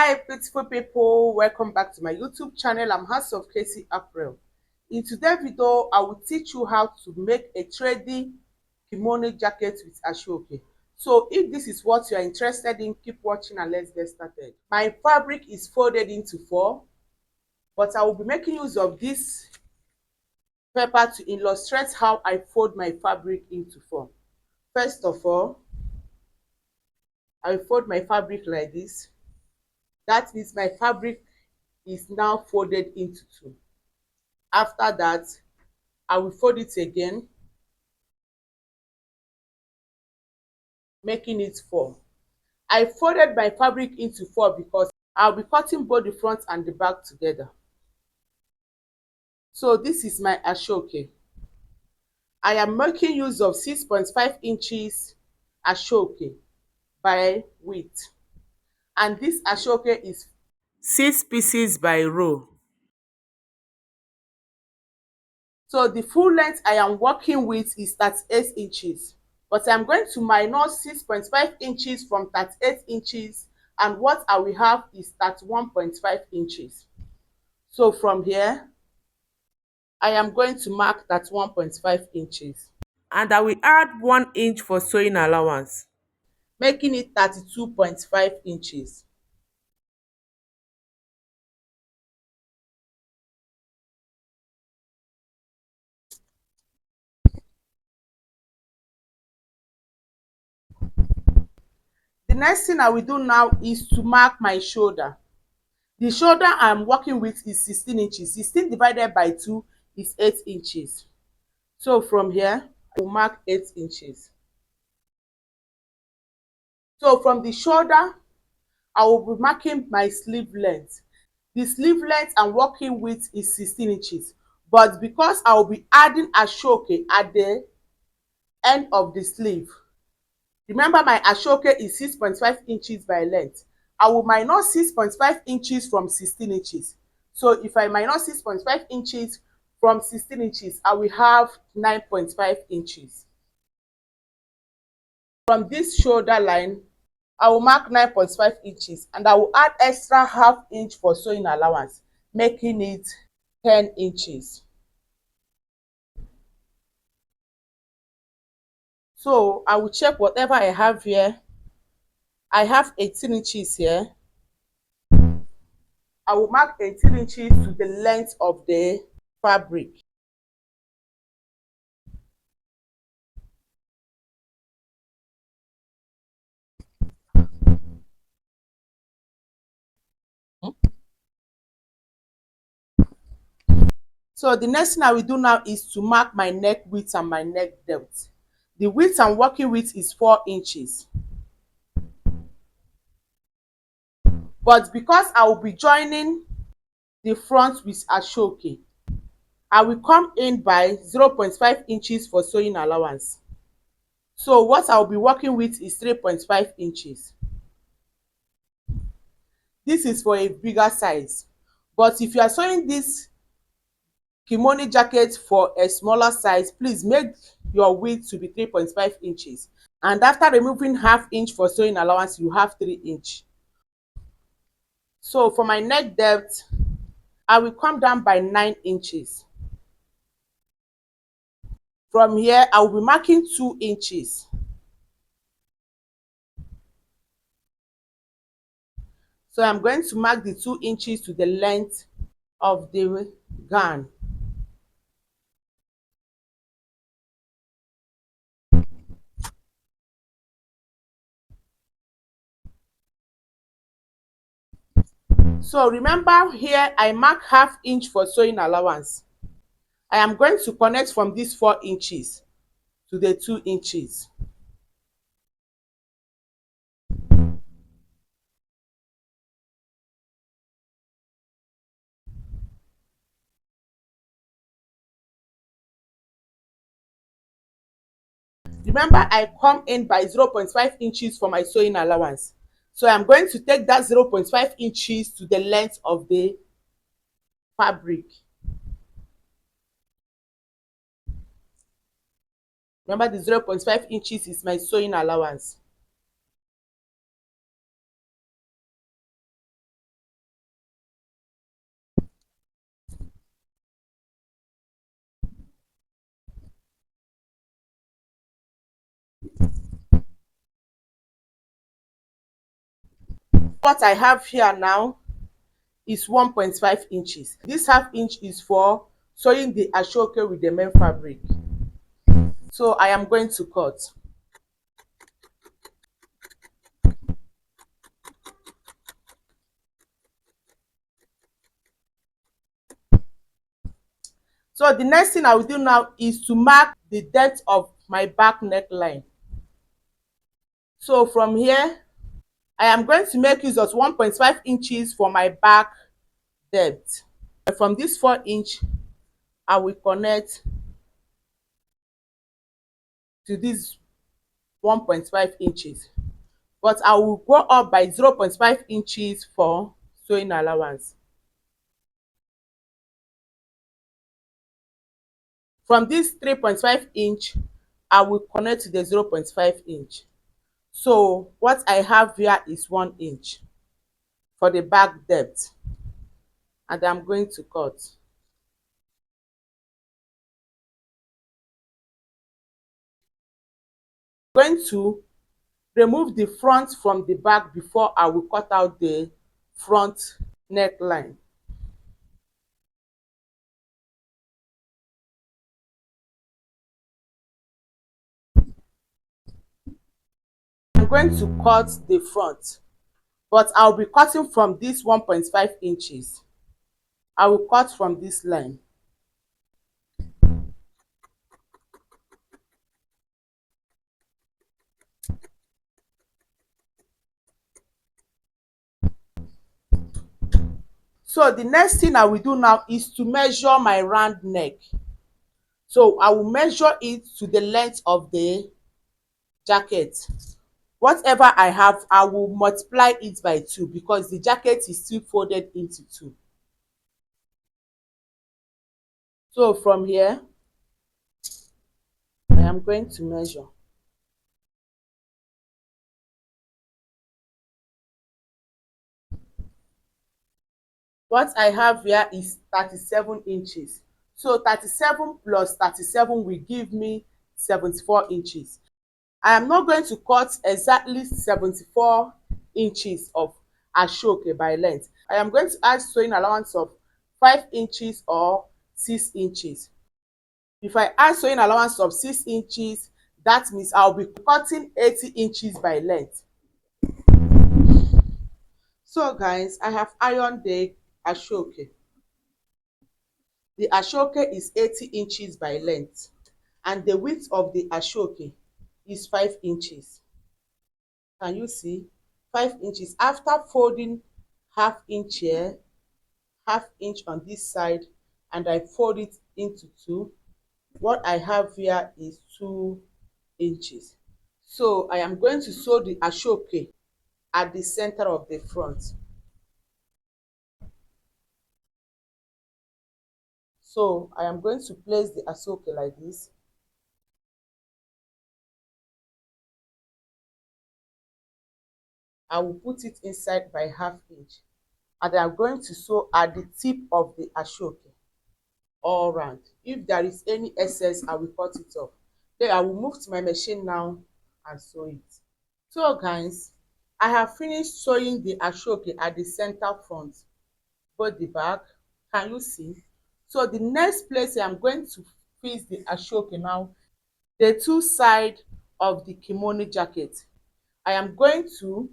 Hi beautiful people, welcome back to my YouTube channel. I'm House of Casey April. In today's video, I will teach you how to make a trendy kimono jacket with ashoke. So if this is what you are interested in, keep watching and let's get started. My fabric is folded into four, but I will be making use of this paper to illustrate how I fold my fabric into four. First of all, I will fold my fabric like this. That means my fabric is now folded into two. After that, I will fold it again, making it four. I folded my fabric into four because I'll be cutting both the front and the back together. So this is my ashoke. I am making use of 6.5 inches ashoke by width, and this ashoke is 6 pieces by row. So the full length I am working with is 38 inches, but I'm going to minus 6.5 inches from 38 inches, and what I will have is 31.5 inches. So from here, I am going to mark 31.5 inches. And I will add 1 inch for sewing allowance, making it 32.5 inches. The next thing I will do now is to mark my shoulder. The shoulder I'm working with is 16 inches. 16 divided by 2 is 8 inches. So from here, I will mark 8 inches. So from the shoulder, I will be marking my sleeve length. The sleeve length I'm working with is 16 inches. But because I will be adding ashoke at the end of the sleeve, remember my ashoke is 6.5 inches by length. I will minus 6.5 inches from 16 inches. So if I minus 6.5 inches from 16 inches, I will have 9.5 inches. From this shoulder line, I will mark 9.5 inches, and I will add extra half inch for sewing allowance, making it 10 inches. So I will check whatever I have here. I have 18 inches here. I will mark 18 inches to the length of the fabric. So the next thing I will do now is to mark my neck width and my neck depth. The width I'm working with is 4 inches. But because I will be joining the front with ashoke, I will come in by 0.5 inches for sewing allowance. So what I will be working with is 3.5 inches. This is for a bigger size. But if you are sewing this kimono jacket for a smaller size, please make your width to be 3.5 inches. And after removing half inch for sewing allowance, you have 3 inch. So for my neck depth, I will come down by 9 inches. From here, I will be marking 2 inches. So I'm going to mark the 2 inches to the length of the gown. So remember here I mark half inch for sewing allowance. I am going to connect from this 4 inches to the 2 inches. Remember I come in by 0.5 inches for my sewing allowance. So I'm going to take that 0.5 inches to the length of the fabric. Remember the 0.5 inches is my sewing allowance. What I have here now is 1.5 inches. This half inch is for sewing the ashoke with the main fabric. So I am going to cut. So the next thing I will do now is to mark the depth of my back neckline. So from here, I am going to make use of 1.5 inches for my back depth. From this 4 inch, I will connect to this 1.5 inches, but I will go up by 0.5 inches for sewing allowance. From this 3.5 inch, I will connect to the 0.5 inch. So what I have here is 1 inch for the back depth, and I'm going to cut. I'm going to remove the front from the back before I will cut out the front neckline. I'm going to cut the front, but I'll be cutting from this 1.5 inches. I will cut from this line. So the next thing I will do now is to measure my round neck. So I will measure it to the length of the jacket. Whatever I have, I will multiply it by 2 because the jacket is still folded into 2. So from here, I am going to measure. What I have here is 37 inches. So 37 plus 37 will give me 74 inches. I am not going to cut exactly 74 inches of ashoke by length. I am going to add sewing allowance of 5 inches or 6 inches. If I add sewing allowance of 6 inches, that means I'll be cutting 80 inches by length. So guys, I have ironed the ashoke. The ashoke is 80 inches by length, and the width of the ashoke is 5 inches. Can you see? 5 inches. After folding half inch here, half inch on this side, and I fold it into 2, what I have here is 2 inches. So I am going to sew the ashoke at the center of the front. So I am going to place the ashoke like this. I will put it inside by half inch, and I am going to sew at the tip of the ashoke all round. If there is any excess, I will cut it off. Then I will move to my machine now and sew it. So guys, I have finished sewing the ashoke at the center front, both the back. Can you see? So the next place I am going to fix the ashoke now, the 2 side of the kimono jacket. I am going to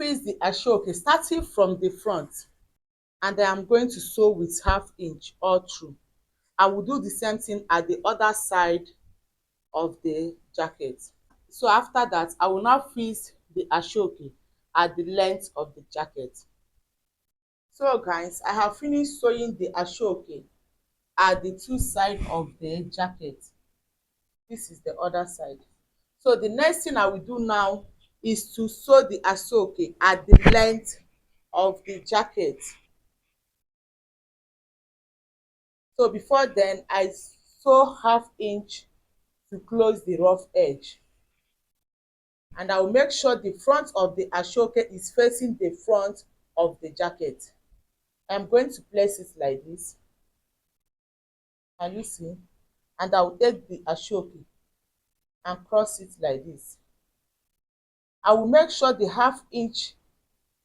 fix the ashoke starting from the front, and I am going to sew with half inch all through. I will do the same thing at the other side of the jacket. So after that, I will now fix the ashoke at the length of the jacket. So guys, I have finished sewing the ashoke at the 2 side of the jacket. This is the other side. So the next thing I will do now is to sew the ashoke at the length of the jacket. So before then, I sew half inch to close the rough edge, and I will make sure the front of the ashoke is facing the front of the jacket. I'm going to place it like this. Can you see? And I will take the ashoke and cross it like this. I will make sure the half inch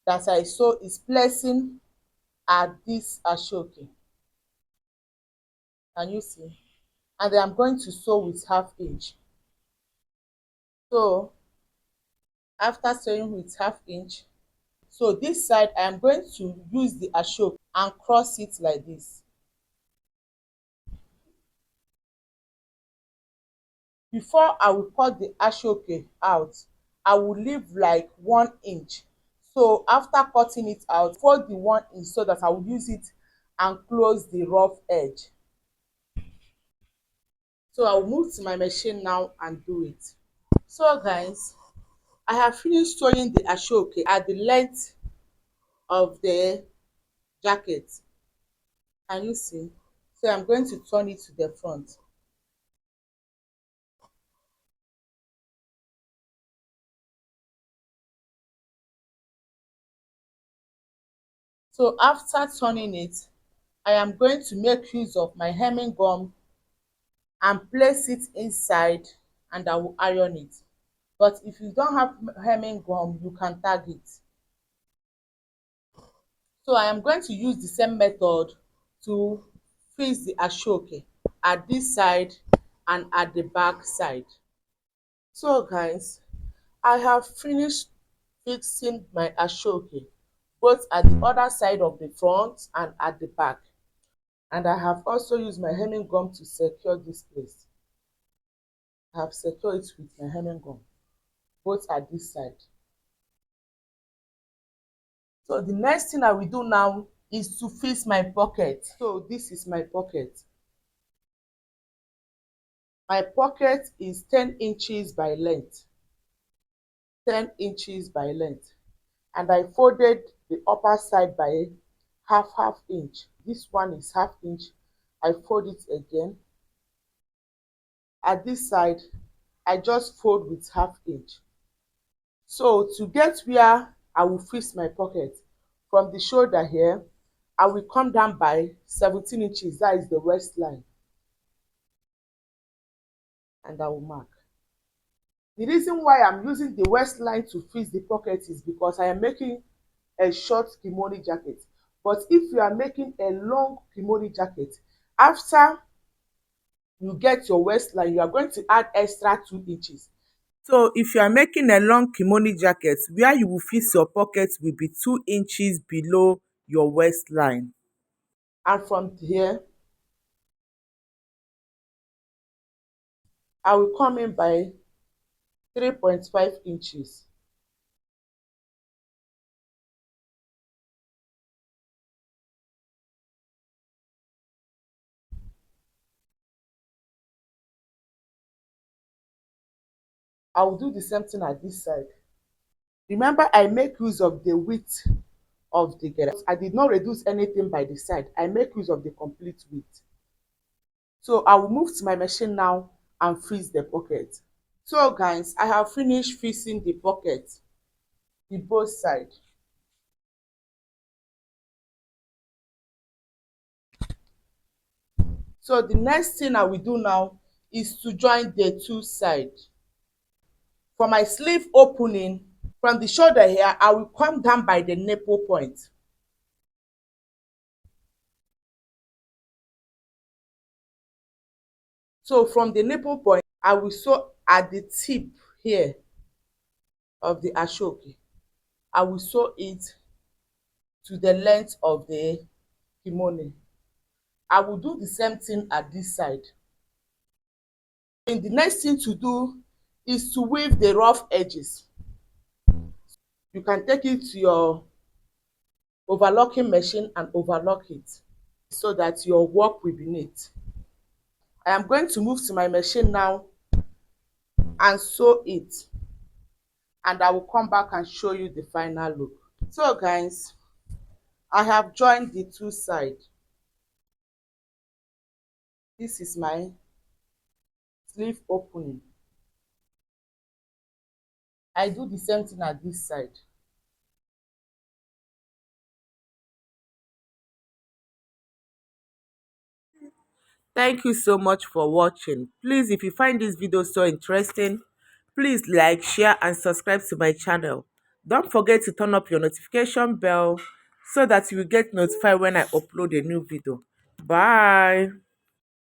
that I sew is placing at this ashoke. Can you see? And then I'm going to sew with half inch. So after sewing with half inch, so this side I am going to use the ashoke and cross it like this. Before I will cut the ashoke out, I will leave like 1 inch. So after cutting it out, fold the 1 inch so that I will use it and close the rough edge. So I will move to my machine now and do it. So guys, I have finished sewing the ashoke at the length of the jacket. Can you see? So I'm going to turn it to the front. So after turning it, I am going to make use of my hemming gum and place it inside, and I will iron it. But if you don't have hemming gum, you can tag it. So I am going to use the same method to fix the ashoke at this side and at the back side. So guys, I have finished fixing my ashoke both at the other side of the front and at the back. And I have also used my hemming gum to secure this place. I have secured it with my hemming gum both at this side. So the next thing I will do now is to fix my pocket. So this is my pocket. My pocket is 10 inches by length. 10 inches by length. And I folded the upper side by half inch. This one is half inch. I fold it again. At this side, I just fold with half inch. So to get where I will fix my pocket, from the shoulder here, I will come down by 17 inches. That is the waistline. And I will mark. The reason why I'm using the waistline to fix the pocket is because I am making a short kimono jacket. But if you are making a long kimono jacket, after you get your waistline, you are going to add extra 2 inches. So if you are making a long kimono jacket, where you will fix your pocket will be 2 inches below your waistline. And from here, I will come in by 3.5 inches. I will do the same thing at this side. Remember, I make use of the width of the gear. I did not reduce anything by the side. I make use of the complete width. So I will move to my machine now and fix the pocket. So guys, I have finished fixing the pocket, the both side. So the next thing I will do now is to join the two sides. For my sleeve opening, from the shoulder here, I will come down by the nipple point. So from the nipple point, I will sew at the tip here of the ashoke. I will sew it to the length of the kimono. I will do the same thing at this side. And the next thing to do is to weave the rough edges. You can take it to your overlocking machine and overlock it so that your work will be neat. I am going to move to my machine now and sew it, and I will come back and show you the final look. So guys, I have joined the two sides. This is my sleeve opening. I do the same thing at this side. Thank you so much for watching. Please, if you find this video so interesting, Please like, share, and subscribe to my channel. Don't forget to turn up your notification bell so that you will get notified when I upload a new video. Bye.